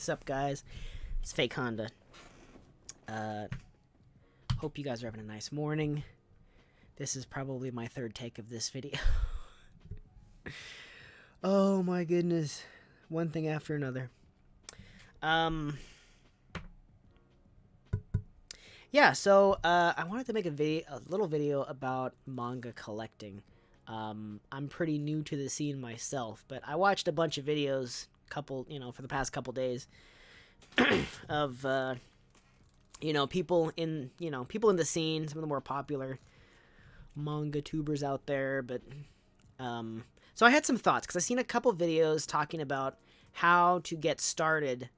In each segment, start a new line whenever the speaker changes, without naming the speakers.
What's up, guys? It's Fake Honda. Hope you guys are having a nice morning. This is probably my third take of this video. Oh my goodness. One thing after another. Yeah, so I wanted to make a little video about manga collecting. I'm pretty new to the scene myself, but I watched a bunch of videos for the past couple days of people in the scene, some of the more popular manga tubers out there, but so I had some thoughts because I seen a couple videos talking about how to get started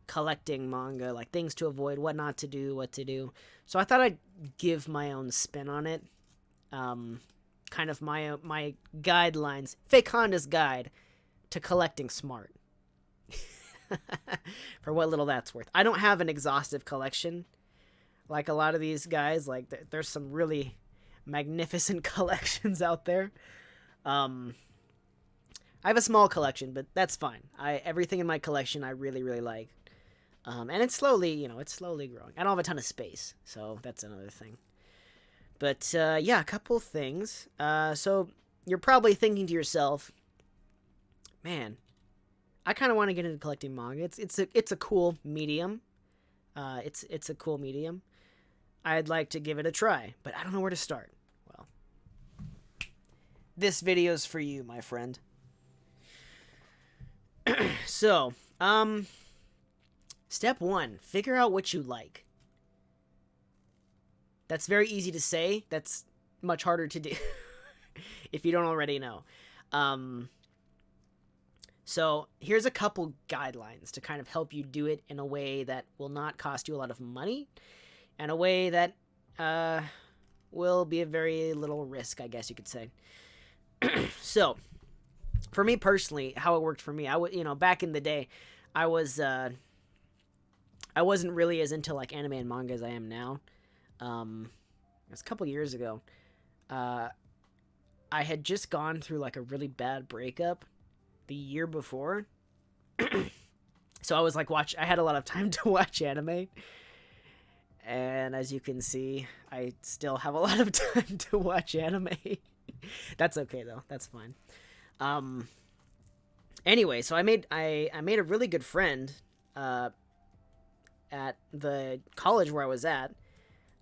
collecting manga, like things to avoid, what not to do, what to do. So I thought I'd give my own spin on it, kind of my guidelines, Fake Honda's guide to collecting smart. For what little that's worth. I don't have an exhaustive collection like a lot of these guys. Like there's some really magnificent collections out there. I have a small collection, but that's fine. Everything in my collection I really, really like. And it's slowly growing. I don't have a ton of space, so that's another thing. But yeah, a couple things. So you're probably thinking to yourself, man, I kind of want to get into collecting manga. It's a cool medium. It's a cool medium. I'd like to give it a try, but I don't know where to start. Well, this video's for you, my friend. So, step 1, figure out what you like. That's very easy to say. That's much harder to do if you don't already know. So here's a couple guidelines to kind of help you do it in a way that will not cost you a lot of money and a way that will be a very little risk, I guess you could say. So for me personally, how it worked for me, back in the day, I wasn't really as into like anime and manga as I am now. It was a couple years ago. I had just gone through like a really bad breakup the year before. So I was like, I had a lot of time to watch anime. And as you can see, I still have a lot of time to watch anime. That's okay though. That's fine. Anyway, so I made a really good friend at the college where I was at.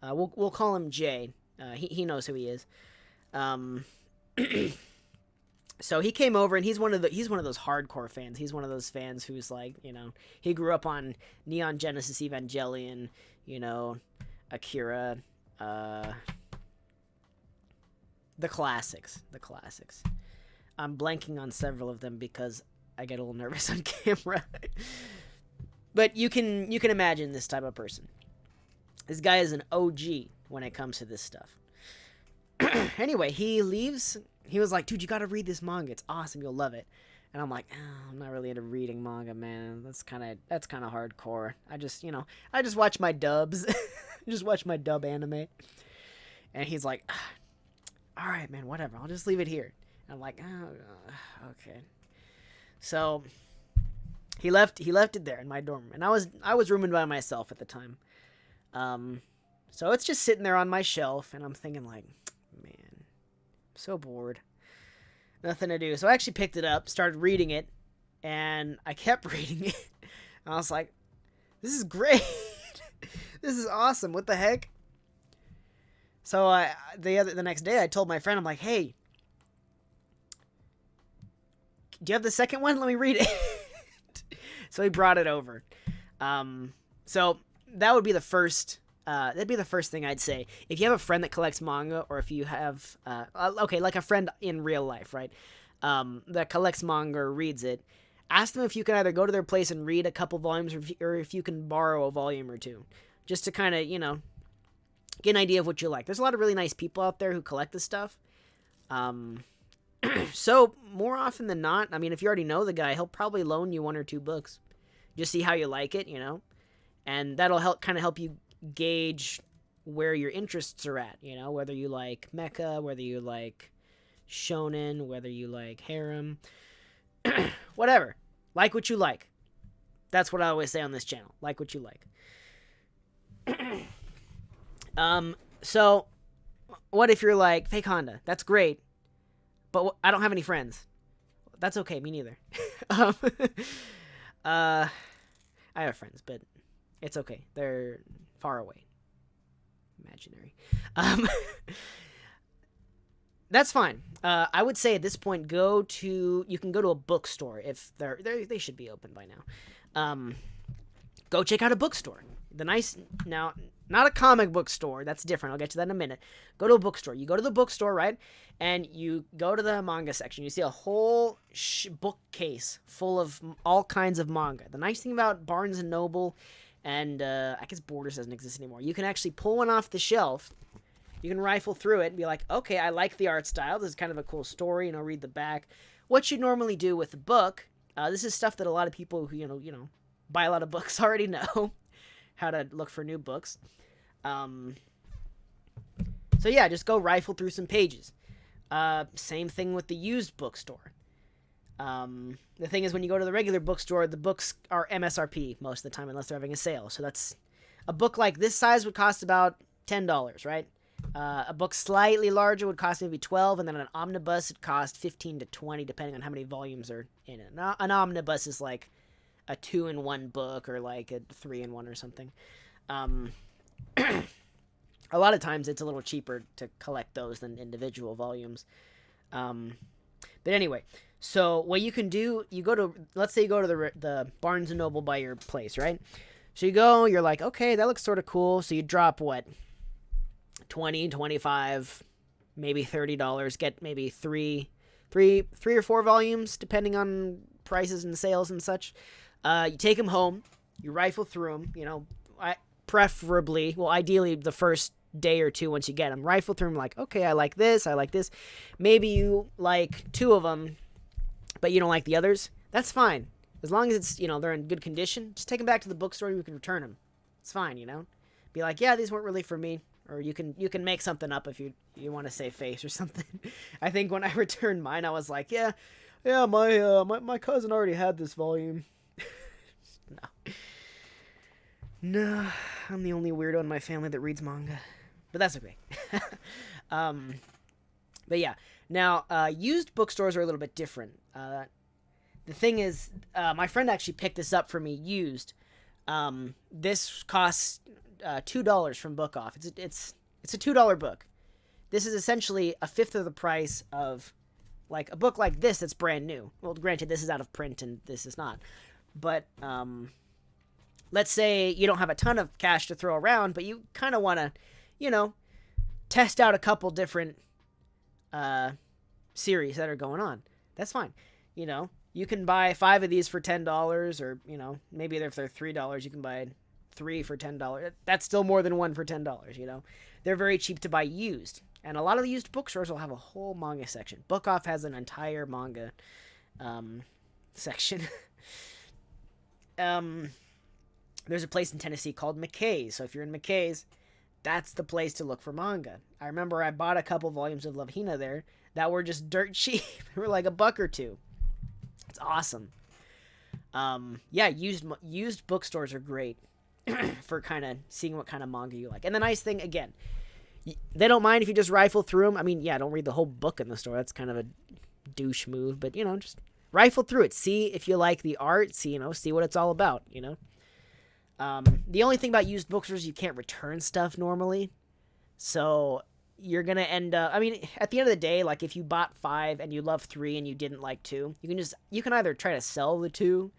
We'll call him Jay. He knows who he is. So he came over, and he's one of those hardcore fans. He's one of those fans who's like, he grew up on Neon Genesis Evangelion, Akira, the classics. I'm blanking on several of them because I get a little nervous on camera. But you can imagine this type of person. This guy is an OG when it comes to this stuff. Anyway, he leaves. He was like, dude, you gotta read this manga. It's awesome. You'll love it. And I'm like, I'm not really into reading manga, man. That's kind of hardcore. I just watch my dubs. Just watch my dub anime. And he's like, all right, man, whatever. I'll just leave it here. And I'm like, okay. So he left it there in my dorm. And I was rooming by myself at the time. So it's just sitting there on my shelf, and I'm thinking like, man, I'm so bored. Nothing to do. So I actually picked it up, started reading it, and I kept reading it. And I was like, this is great. This is awesome. What the heck? So the next day I told my friend, I'm like, hey, do you have the second one? Let me read it. So he brought it over. So that would be the first. That'd be the first thing I'd say. If you have a friend that collects manga, or if you have, like a friend in real life, right, that collects manga or reads it, ask them if you can either go to their place and read a couple volumes, or if you can borrow a volume or two, just to kind of, get an idea of what you like. There's a lot of really nice people out there who collect this stuff. So more often than not, I mean, if you already know the guy, he'll probably loan you 1 or 2 books. Just see how you like it, and that'll help you gauge where your interests are at, whether you like mecha, whether you like shonen, whether you like harem, whatever. Like what you like. That's what I always say on this channel. Like what you like. So what if you're like, fake Honda? That's great, but I don't have any friends. That's okay. Me neither. um, I have friends, but it's okay. They're far away. Imaginary. That's fine. I would say at this point, you can go to a bookstore if they should be open by now. Go check out a bookstore. Now, not a comic book store. That's different. I'll get to that in a minute. Go to a bookstore. You go to the bookstore, right? And you go to the manga section. You see a whole bookcase full of all kinds of manga. The nice thing about Barnes & Noble, and I guess Borders doesn't exist anymore, you can actually pull one off the shelf. You can rifle through it and be like, okay, I like the art style. This is kind of a cool story, read the back. What you normally do with a book, this is stuff that a lot of people who, buy a lot of books already know how to look for new books. So yeah, just go rifle through some pages. Same thing with the used bookstore. The thing is, when you go to the regular bookstore, the books are MSRP most of the time, unless they're having a sale. So that's a book like this size would cost about $10, right? A book slightly larger would cost maybe $12, and then an omnibus would cost $15 to $20, depending on how many volumes are in it. Now, an omnibus is like a 2-in-1 book, or like a 3-in-1 or something. A lot of times it's a little cheaper to collect those than individual volumes. But anyway, so what you can do, let's say you go to the Barnes & Noble by your place, right? So you go, you're like, okay, that looks sort of cool. So you drop what? $20, $25, maybe $30, get maybe three or four volumes, depending on prices and sales and such. You take them home, you rifle through them, ideally the first day or two once you get them. Rifle through them like, okay, I like this. Maybe you like two of them, but you don't like the others. That's fine. As long as it's, they're in good condition, just take them back to the bookstore and you can return them. It's fine, Be like, yeah, these weren't really for me. Or you can make something up if you want to save face or something. I think when I returned mine, I was like, yeah, my cousin already had this volume. No, I'm the only weirdo in my family that reads manga, but that's okay. But yeah, now used bookstores are a little bit different. The thing is, my friend actually picked this up for me used. This costs $2 from Book Off. It's a $2 book. This is essentially a fifth of the price of like a book like this that's brand new. Well, granted, this is out of print and this is not. But let's say you don't have a ton of cash to throw around, but you kind of want to, test out a couple different series that are going on. That's fine. You can buy 5 of these for $10, or maybe if they're $3, you can buy 3 for $10. That's still more than 1 for $10. They're very cheap to buy used, and a lot of the used bookstores will have a whole manga section. Book Off has an entire manga section. There's a place in Tennessee called McKay's, so if you're in McKay's, that's the place to look for manga. I remember I bought a couple volumes of Love Hina there that were just dirt cheap. They were like $1 or $2. It's awesome. Yeah, used bookstores are great for kind of seeing what kind of manga you like. And the nice thing, again, they don't mind if you just rifle through them. I mean, yeah, don't read the whole book in the store. That's kind of a douche move, but just rifle through it. See if you like the art. See what it's all about. The only thing about used bookstores is you can't return stuff normally, so you're gonna end up. I mean, at the end of the day, like if you bought 5 and you love 3 and you didn't like 2, you can either try to sell the 2,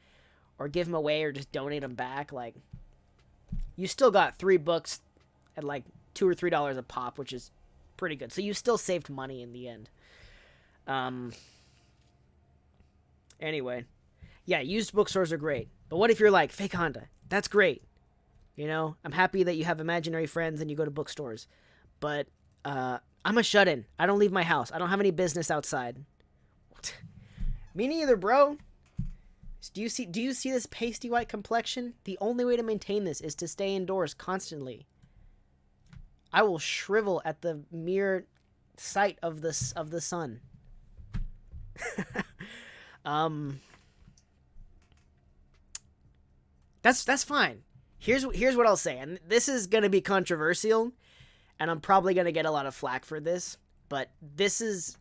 or give them away, or just donate them back. Like, you still got 3 books at like $2 or $3 a pop, which is pretty good. So you still saved money in the end. Anyway, yeah, used bookstores are great. But what if you're like, fake Honda? That's great. I'm happy that you have imaginary friends and you go to bookstores. But I'm a shut-in. I don't leave my house. I don't have any business outside. Me neither, bro. Do you see this pasty white complexion? The only way to maintain this is to stay indoors constantly. I will shrivel at the mere sight of the sun. That's fine. Here's what I'll say, and this is gonna be controversial, and I'm probably gonna get a lot of flack for this, but this is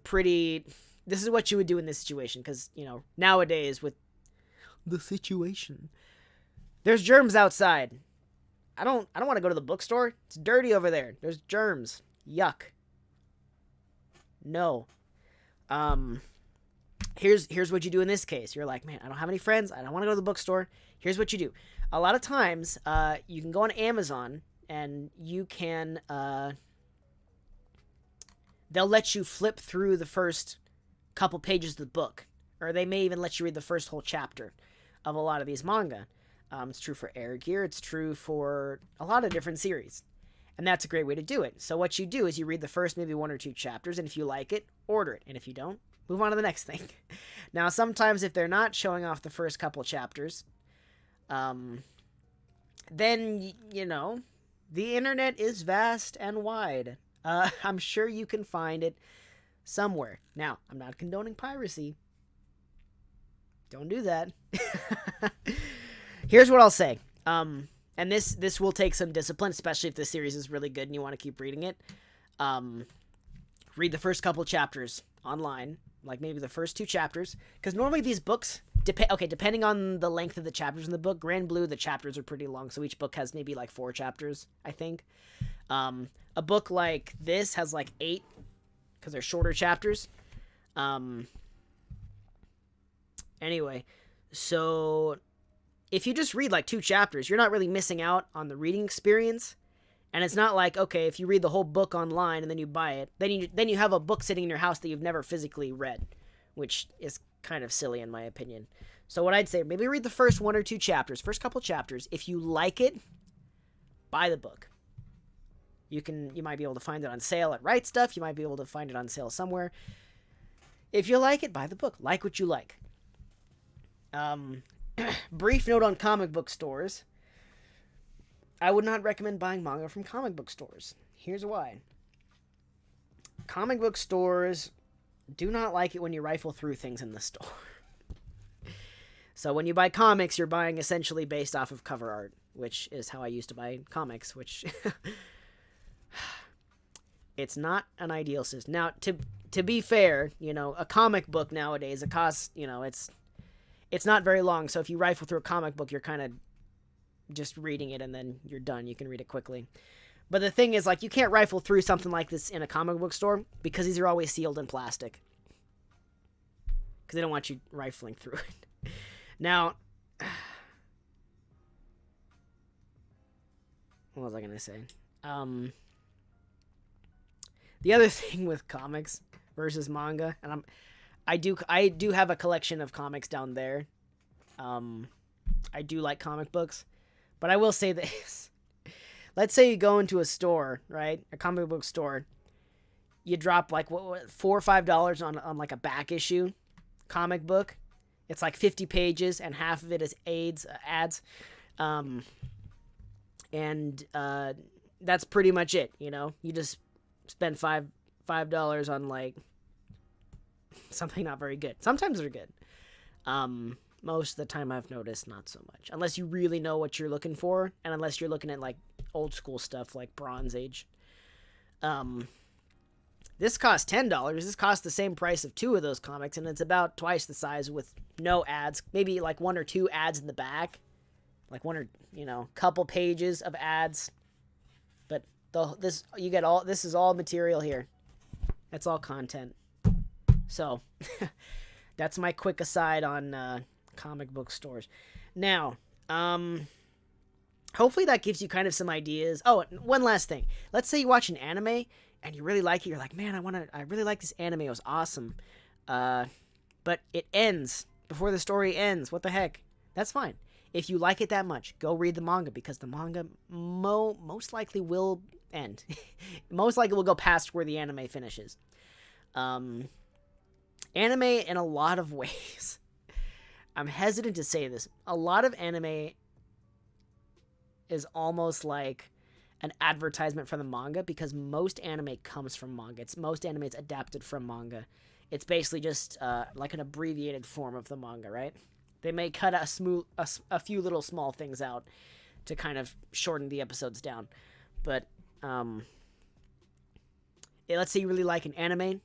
what you would do in this situation, because nowadays with the situation, there's germs outside. I don't want to go to the bookstore. It's dirty over there. There's germs. Yuck. No. Here's what you do in this case. You're like, man, I don't have any friends. I don't want to go to the bookstore. Here's what you do. A lot of times, you can go on Amazon and you can, they'll let you flip through the first couple pages of the book, or they may even let you read the first whole chapter of a lot of these manga. It's true for Air Gear. It's true for a lot of different series. And that's a great way to do it. So what you do is you read the first maybe 1 or 2 chapters, and if you like it, order it. And if you don't, move on to the next thing. Now, sometimes if they're not showing off the first couple chapters, then, the internet is vast and wide. I'm sure you can find it somewhere. Now, I'm not condoning piracy. Don't do that. Here's what I'll say. And this will take some discipline, especially if the series is really good and you want to keep reading it. Read the first couple chapters online, like maybe the first 2 chapters, because normally these books, depending on the length of the chapters in the book, Grand Blue, the chapters are pretty long, so each book has maybe like 4 chapters, I think. A book like this has like 8, because they're shorter chapters. Anyway, so if you just read like 2 chapters, you're not really missing out on the reading experience. And it's not like, okay, if you read the whole book online and then you buy it, then you have a book sitting in your house that you've never physically read, which is kind of silly in my opinion. So what I'd say, maybe read the first 1 or 2 chapters, first couple chapters. If you like it, buy the book. You might be able to find it on sale at Right Stuff. You might be able to find it on sale somewhere. If you like it, buy the book. Like what you like. Brief note on comic book stores. I would not recommend buying manga from comic book stores. Here's why. Comic book stores do not like it when you rifle through things in the store. So when you buy comics, you're buying essentially based off of cover art, which is how I used to buy comics, which it's not an ideal system. Now, to be fair, a comic book nowadays, it costs, it's not very long, so if you rifle through a comic book, you're kind of just reading it and then you're done. You can read it quickly. But the thing is, like, you can't rifle through something like this in a comic book store because these are always sealed in plastic. Because they don't want you rifling through it. Now, what was I going to say? The other thing with comics versus manga, and I do have a collection of comics down there. I do like comic books, but I will say this. Let's say you go into a store, right? A comic book store. You drop like $4 or $5 on like a back issue comic book. It's like 50 pages and half of it is ads. And that's pretty much it, You just spend $5 on like something not very good. Sometimes they're good. Most of the time I've noticed not so much. Unless you really know what you're looking for, and unless you're looking at like old school stuff like Bronze Age. This costs $10. This costs the same price of 2 of those comics, and it's about twice the size with no ads. Maybe like 1 or 2 ads in the back. Like 1 or, couple pages of ads. But this is all material here. That's all content. So, that's my quick aside on comic book stores. Now, hopefully that gives you kind of some ideas. Oh, one last thing. Let's say you watch an anime and you really like it. You're like, man, I really like this anime. It was awesome. But it ends before the story ends. What the heck? That's fine. If you like it that much, go read the manga, because the manga most likely will end. Most likely will go past where the anime finishes. Anime, in a lot of ways, I'm hesitant to say this, a lot of anime is almost like an advertisement for the manga, because most anime comes from manga. Most anime is adapted from manga. It's basically just like an abbreviated form of the manga, right? They may cut a few little small things out to kind of shorten the episodes down. But let's say you really like an anime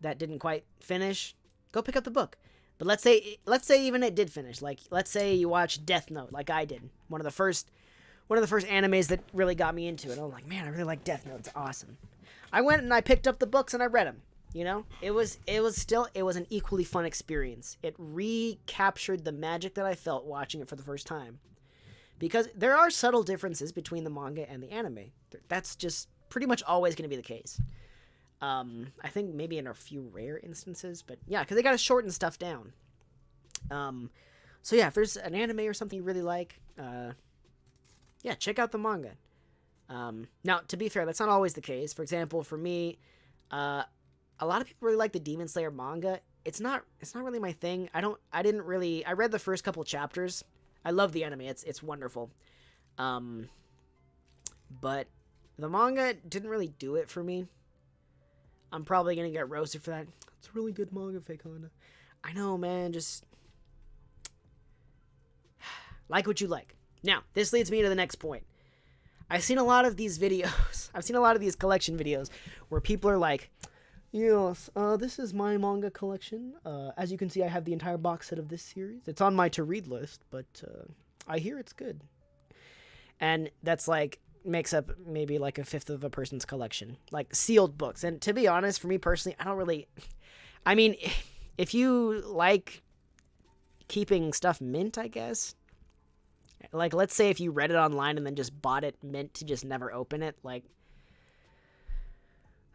that didn't quite finish, go pick up the book. But let's say even it did finish. Like, let's say you watch Death Note, like I did. One of the first animes that really got me into it. I'm like, man, I really like Death Note. It's awesome. I went and I picked up the books and I read them. You know, it was an equally fun experience. It recaptured the magic that I felt watching it for the first time. Because there are subtle differences between the manga and the anime. That's just pretty much always going to be the case. I think maybe in a few rare instances, but yeah, because they got to shorten stuff down. So yeah, if there's an anime or something you really like, yeah, check out the manga. Now, to be fair, that's not always the case. For example, for me, a lot of people really like the Demon Slayer manga. It's not really my thing. I read the first couple chapters. I love the anime. It's wonderful. But the manga didn't really do it for me. I'm probably going to get roasted for that. It's a really good manga, Fake Honda. I know, man. Just like what you like. Now, this leads me to the next point. I've seen a lot of these videos. I've seen a lot of these collection videos where people are like, yes, this is my manga collection. As you can see, I have the entire box set of this series. It's on my to-read list, but I hear it's good. And that's like, makes up maybe like a fifth of a person's collection. Like sealed books. And to be honest, for me personally, I mean, if you like keeping stuff mint, I guess. Like, let's say if you read it online and then just bought it mint to just never open it, like,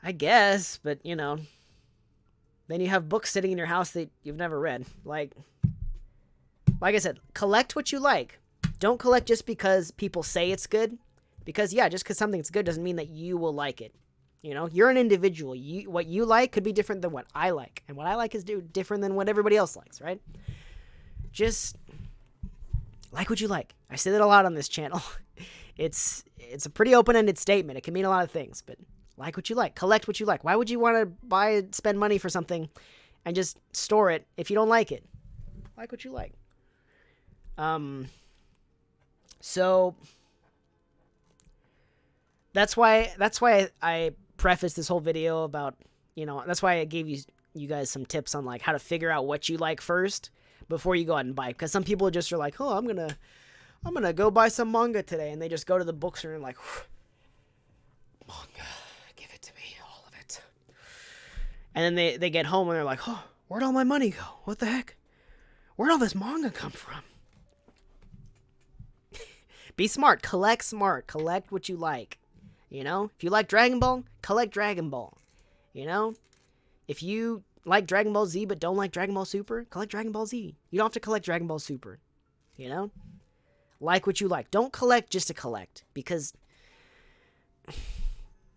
I guess, but, you know, then you have books sitting in your house that you've never read. Like I said, collect what you like. Don't collect just because people say it's good. Because, yeah, just because something's good doesn't mean that you will like it. You know, you're an individual. What you like could be different than what I like. And what I like is different than what everybody else likes, right? Just like what you like. I say that a lot on this channel. It's a pretty open-ended statement. It can mean a lot of things, but like what you like. Collect what you like. Why would you want to spend money for something and just store it if you don't like it? Like what you like. So that's why I prefaced this whole video about, you know, that's why I gave you guys some tips on like how to figure out what you like first before you go out and buy. Because some people just are like, oh, I'm gonna go buy some manga today, and they just go to the bookstore and like, manga, give it to me, all of it. And then they get home and they're like, oh, where'd all my money go? What the heck? Where'd all this manga come from? Be smart. Collect what you like. You know, if you like Dragon Ball, collect Dragon Ball. You know, if you like Dragon Ball Z but don't like Dragon Ball Super, collect Dragon Ball Z. You don't have to collect Dragon Ball Super. You know, like what you like. Don't collect just to collect, because,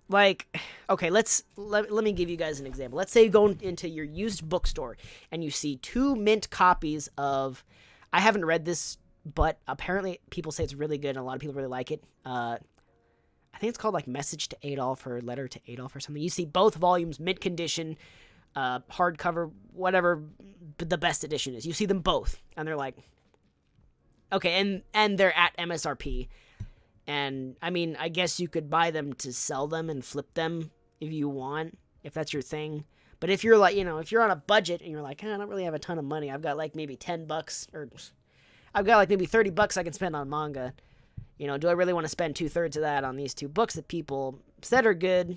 like, okay, let me give you guys an example. Let's say you go into your used bookstore and you see 2 mint copies of, I haven't read this, but apparently people say it's really good and a lot of people really like it. I think it's called like Message to Adolf or Letter to Adolf or something. You see both volumes, mint condition, hardcover, whatever the best edition is. You see them both, and they're like, okay, and they're at MSRP. And I mean, I guess you could buy them to sell them and flip them if you want, if that's your thing. But if you're like, you know, if you're on a budget and you're like, I don't really have a ton of money, I've got like maybe $10 or I've got like maybe $30 I can spend on manga. You know, do I really want to spend 2/3 of that on these 2 books that people said are good,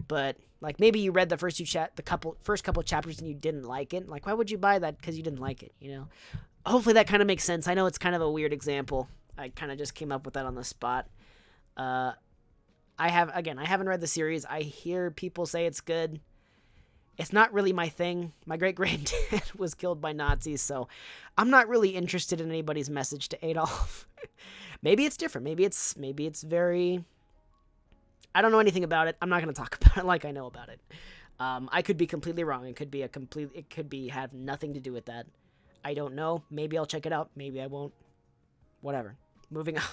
but like maybe you read the first couple chapters and you didn't like it? Like, why would you buy that because you didn't like it? You know, hopefully that kind of makes sense. I know it's kind of a weird example. I kind of just came up with that on the spot. I haven't read the series. I hear people say it's good. It's not really my thing. My great-granddad was killed by Nazis, so I'm not really interested in anybody's Message to Adolf. Maybe it's different. Maybe it's very, I don't know anything about it. I'm not going to talk about it like I know about it. I could be completely wrong. It could be have nothing to do with that. I don't know. Maybe I'll check it out. Maybe I won't. Whatever. Moving on.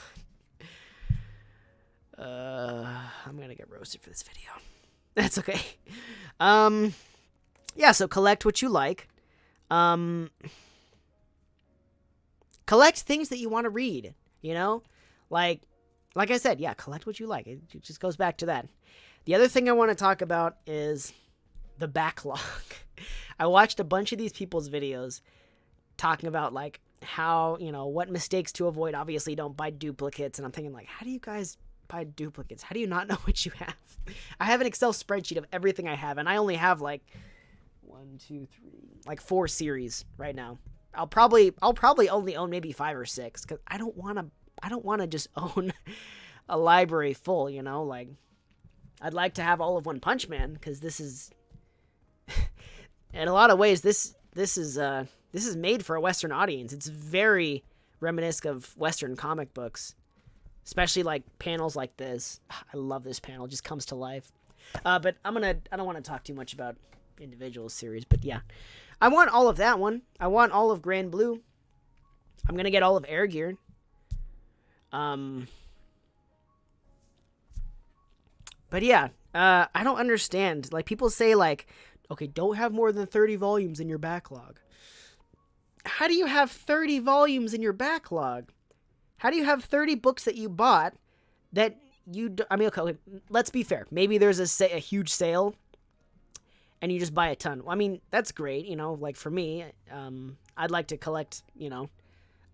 I'm going to get roasted for this video. That's okay. Yeah, so collect what you like. collect things that you want to read, you know? Like I said, yeah, collect what you like. It just goes back to that. The other thing I want to talk about is the backlog. I watched a bunch of these people's videos talking about like how, you know, what mistakes to avoid. Obviously, don't buy duplicates. And I'm thinking like, how do you guys buy duplicates? How do you not know what you have? I have an Excel spreadsheet of everything I have, and I only have like like 4 series right now. I'll probably only own maybe 5 or 6 because I don't want to just own a library full, you know? Like, I'd like to have all of One Punch Man because this is, in a lot of ways, this is made for a Western audience. It's very reminiscent of Western comic books, especially like panels like this. I love this panel; it just comes to life. But I don't want to talk too much about individual series, but yeah, I want all of that one. I want all of Grand Blue. I'm gonna get all of Air Gear. But yeah, I don't understand. Like, people say like, okay, don't have more than 30 volumes in your backlog. How do you have 30 volumes in your backlog? How do you have 30 books that you bought that you... I mean, okay, let's be fair. Maybe there's a huge sale and you just buy a ton. Well, I mean, that's great, you know, like for me, I'd like to collect, you know,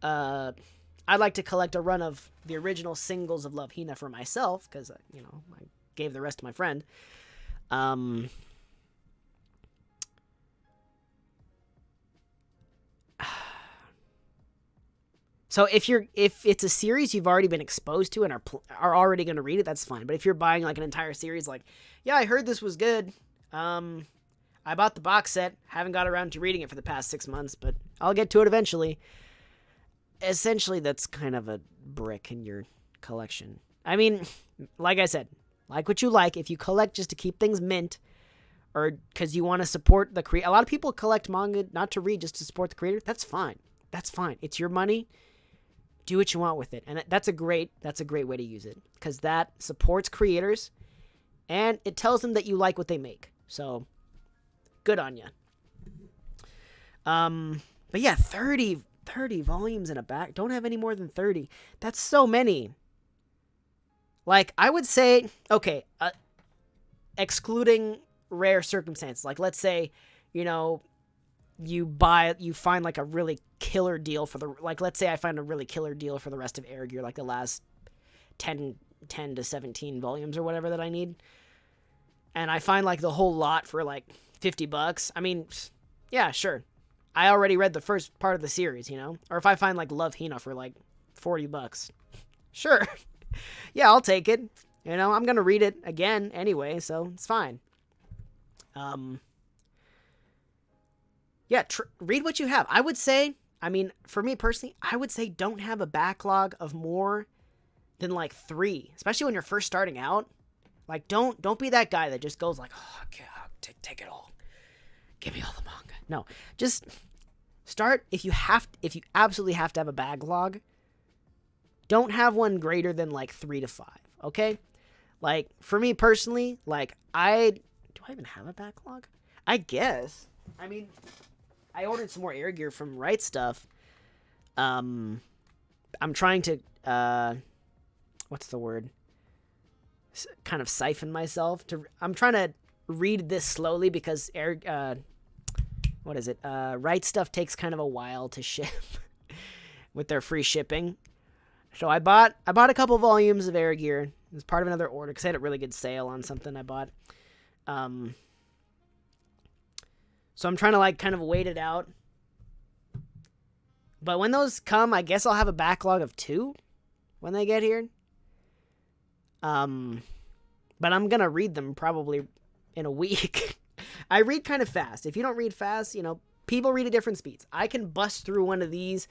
I'd like to collect a run of the original singles of Love Hina for myself because, you know, I gave the rest to my friend. So if it's a series you've already been exposed to and are already going to read it, that's fine. But if you're buying like an entire series, like, yeah, I heard this was good. I bought the box set, haven't got around to reading it for the past 6 months, but I'll get to it eventually. Essentially, that's kind of a brick in your collection. I mean, like I said, like what you like. If you collect just to keep things mint, or because you want to support the creator. A lot of people collect manga not to read, just to support the creator. That's fine. That's fine. It's your money. Do what you want with it. And that's a great way to use it, because that supports creators and it tells them that you like what they make. So good on you. But yeah, 30 volumes in a back. Don't have any more than 30. That's so many. Like, I would say, okay, excluding rare circumstances. Like, let's say, you know, you find like a really killer deal let's say I find a really killer deal for the rest of Air Gear, like the last 10 to 17 volumes or whatever that I need. And I find like the whole lot for like $50. I mean, yeah, sure. I already read the first part of the series, you know? Or if I find like Love Hina for like $40, sure. Yeah, I'll take it. You know, I'm going to read it again anyway, so it's fine. Yeah, read what you have. I would say, I mean, for me personally, I would say don't have a backlog of more than like 3, especially when you're first starting out. Like, don't be that guy that just goes like, oh, okay, I'll take it all. Give me all the manga. No, just start. If you absolutely have to have a backlog, don't have one greater than like 3 to 5. Okay, like for me personally, like do I even have a backlog? I guess. I mean, I ordered some more Air Gear from Right Stuff. I'm trying to what's the word? Kind of siphon myself to. I'm trying to read this slowly because what is it? Right Stuff takes kind of a while to ship with their free shipping. So I bought a couple volumes of Air Gear as part of another order because I had a really good sale on something I bought. So I'm trying to like kind of wait it out. But when those come, I guess I'll have a backlog of 2 when they get here. But I'm gonna read them probably in a week. I read kind of fast. If you don't read fast, you know, people read at different speeds. I can bust through one of these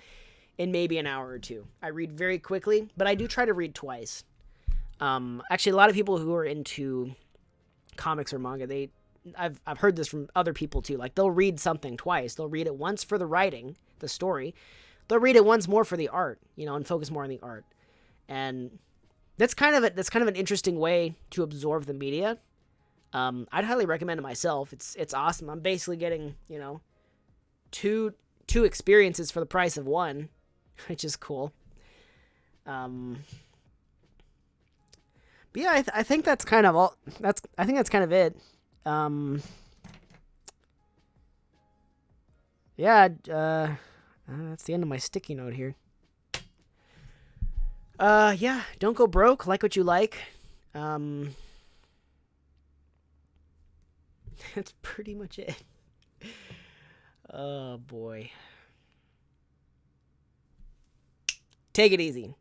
in maybe an hour or 2. I read very quickly, but I do try to read twice. Actually, a lot of people who are into comics or manga, I've heard this from other people too. Like, they'll read something twice. They'll read it once for the writing, the story. They'll read it once more for the art, you know, and focus more on the art. And that's kind of an interesting way to absorb the media. I'd highly recommend it myself. It's awesome. I'm basically getting, you know, two experiences for the price of one. which is cool. But yeah, I think that's kind of all. I think that's kind of it. Yeah, that's the end of my sticky note here. Yeah, don't go broke. Like what you like. That's pretty much it. Oh boy. Take it easy.